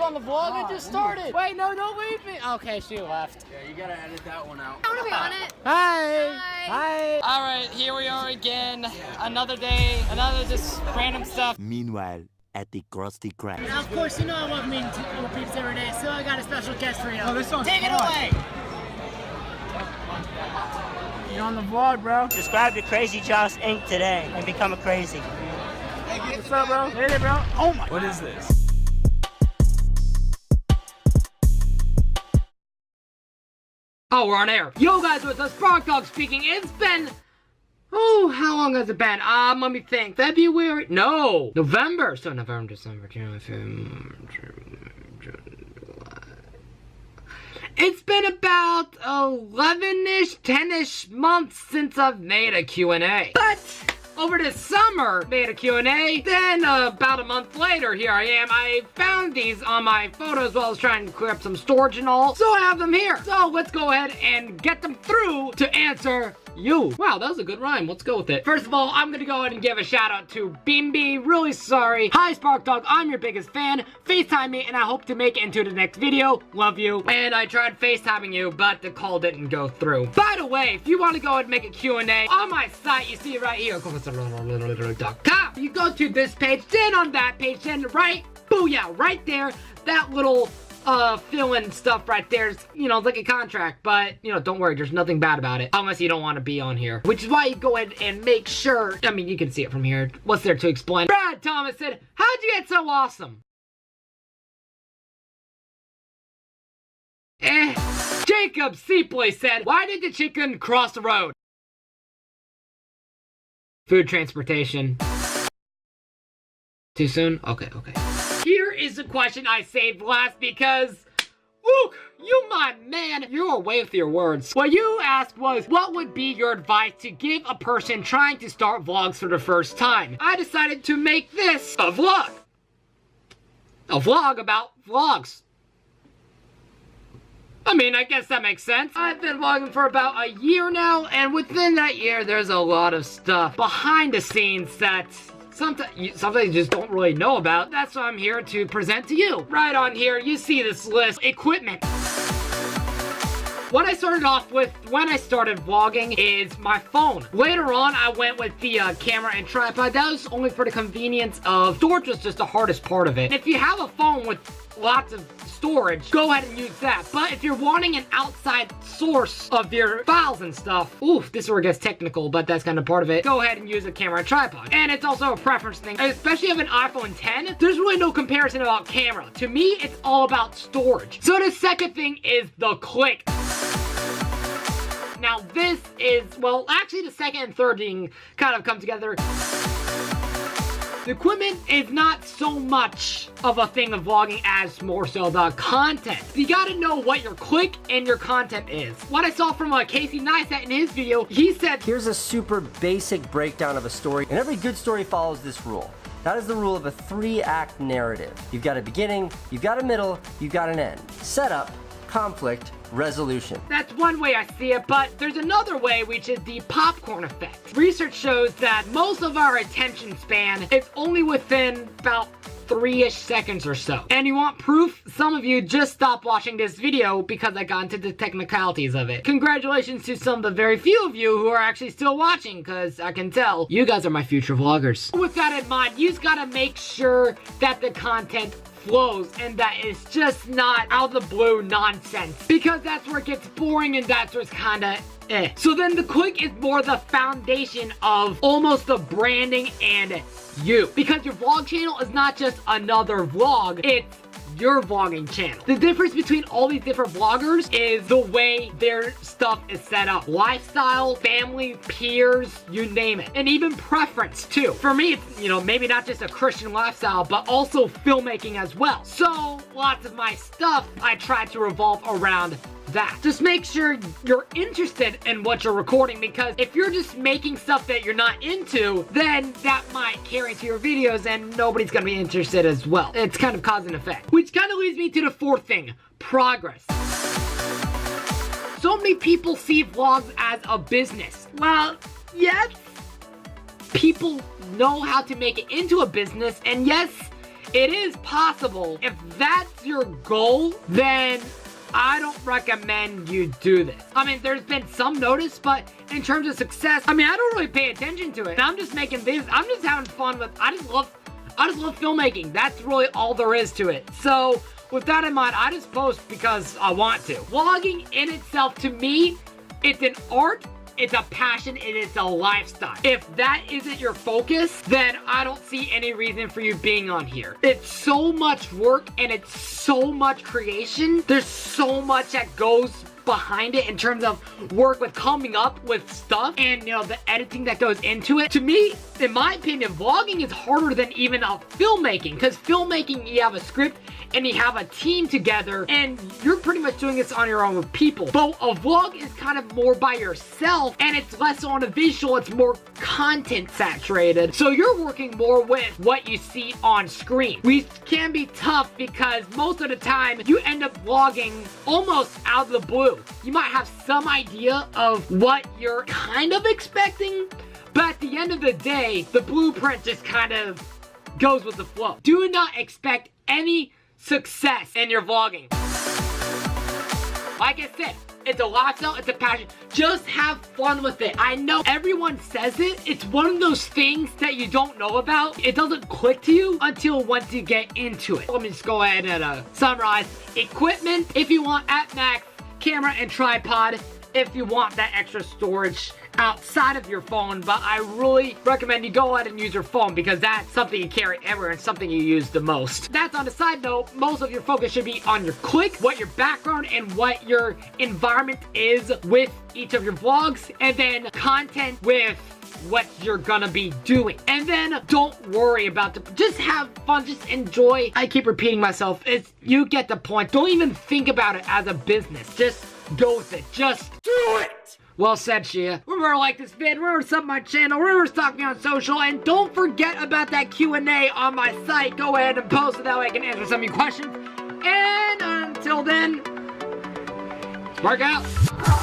on the vlog. I just started. Wait, no, don't leave me. Okay, she left. Yeah, you gotta edit that one out. I want to be on it. Hi. Hi. All right, here we are again. Another day, another just random stuff. Meanwhile, at the Krusty Krab. Now, of course, you know I love meeting little peeps every day, so I got a special guest for you. Oh, this one's Take it fun. away. You're on the vlog, bro. Subscribe to CrazyJosh Inc. today and become a crazy. What's up, bro? Hey, bro. Oh my. What is this? Oh, we're on air. Yo, guys, what's up? Spark Dog speaking. It's been... Oh, how long has it been? Let me think. February? No. November. So November, December, January, February, July. It's been about 11-ish, 10-ish months since I've made a Q&A. But over this summer, made a Q&A. Then about a month later, here I am. I found these on my photos while I was trying to clear up some storage and all. So I have them here. So let's go ahead and get them through to answer you. Wow, that was a good rhyme. Let's go with it. First of all, I'm gonna go ahead and give a shout out to Bimby. Really sorry. Hi, Spark Dog. I'm your biggest fan. FaceTime me, and I hope to make it into the next video. Love you. And I tried FaceTiming you, but the call didn't go through. By the way, if you want to go ahead and make a Q&A on my site, you see it right here. You go to this page, then on that page, then right, booyah, right there, that little fill-in stuff right there is, you know, it's like a contract, but, you know, don't worry, there's nothing bad about it, unless you don't want to be on here, which is why you go ahead and make sure, I mean, you can see it from here, what's there to explain. Brad Thomas said, how'd you get so awesome? Jacob Seapley said, why did the chicken cross the road? Food transportation. Too soon? Okay. Here is a question I saved last because, Luke, you my man, you're away with your words. What you asked was, what would be your advice to give a person trying to start vlogs for the first time? I decided to make this a vlog. A vlog about vlogs. I mean, I guess that makes sense. I've been vlogging for about a year now, and within that year, there's a lot of stuff behind the scenes that sometimes you just don't really know about. That's what I'm here to present to you. Right on here, you see this list. Equipment. What I started off with when I started vlogging is my phone. Later on, I went with the camera and tripod. That was only for the convenience of storage was just the hardest part of it. And if you have a phone with lots of storage, go ahead and use that. But if you're wanting an outside source of your files and stuff, oof, this is where it gets technical, but that's kind of part of it. Go ahead and use a camera and tripod. And it's also a preference thing. Especially if you have an iPhone 10, there's really no comparison about camera. To me, it's all about storage. So the second thing is the click. Now this is, well, actually the second and third thing kind of come together. The equipment is not so much of a thing of vlogging as more so the content. You gotta know what your click and your content is. What I saw from Casey Neistat in his video, he said, here's a super basic breakdown of a story, and every good story follows this rule. That is the rule of a 3-act narrative. You've got a beginning, you've got a middle, you've got an end. Setup, conflict, resolution. That's one way I see it, but there's another way, which is the popcorn effect. Research shows that most of our attention span is only within about 3-ish seconds or so. And you want proof? Some of you just stopped watching this video because I got into the technicalities of it. Congratulations to some of the very few of you who are actually still watching, because I can tell you guys are my future vloggers. With that in mind, you just gotta make sure that the content flows and that it's just not out of the blue nonsense, because that's where it gets boring and that's where it's kinda So then the click is more the foundation of almost the branding and you, because your vlog channel is not just another vlog, it's your vlogging channel. The difference between all these different vloggers is the way their stuff is set up. Lifestyle, family, peers, you name it. And even preference too. For me, it's, you know, maybe not just a Christian lifestyle, but also filmmaking as well. So lots of my stuff, I try to revolve around that. Just make sure you're interested in what you're recording, because if you're just making stuff that you're not into, then that might carry into your videos and nobody's gonna be interested as well. It's kind of cause and effect. Which kind of leads me to the fourth thing, progress. So many people see vlogs as a business. Well, yes, people know how to make it into a business, and yes, it is possible. If that's your goal, then I don't recommend you do this. I mean, there's been some notice, but in terms of success, I mean, I don't really pay attention to it. I'm just making this, I'm just having fun with, I just love filmmaking. That's really all there is to it. So with that in mind, I just post because I want to. Vlogging in itself, to me, it's an art, it's a passion, and it's a lifestyle. If that isn't your focus, then I don't see any reason for you being on here. It's so much work and it's so much creation. There's so much that goes behind it in terms of work with coming up with stuff and, you know, the editing that goes into it. To me, in my opinion, vlogging is harder than even filmmaking, because filmmaking, you have a script and you have a team together and you're pretty much doing this on your own with people. But a vlog is kind of more by yourself and it's less on a visual, it's more content saturated. So you're working more with what you see on screen, which can be tough because most of the time you end up vlogging almost out of the blue. You might have some idea of what you're kind of expecting, but at the end of the day, the blueprint just kind of goes with the flow. Do not expect any success in your vlogging. Like I said, it's a lifestyle, it's a passion. Just have fun with it. I know everyone says it. It's one of those things that you don't know about. It doesn't click to you until once you get into it. Let me just go ahead and summarize. Equipment, if you want, at max. Camera and tripod, if you want that extra storage outside of your phone, but I really recommend you go ahead and use your phone because that's something you carry everywhere and something you use the most. That's on the side note. Most of your focus should be on your click, what your background and what your environment is with each of your vlogs, and then content with what you're gonna be doing. And then don't worry about just have fun, just enjoy. I keep repeating myself, you get the point. Don't even think about it as a business. Just go with it. Just do it! Well said, Shia. Remember to like this vid, remember to sub my channel, remember to stalk me on social, and don't forget about that Q&A on my site. Go ahead and post it, that way I can answer some of your questions. And until then, work out.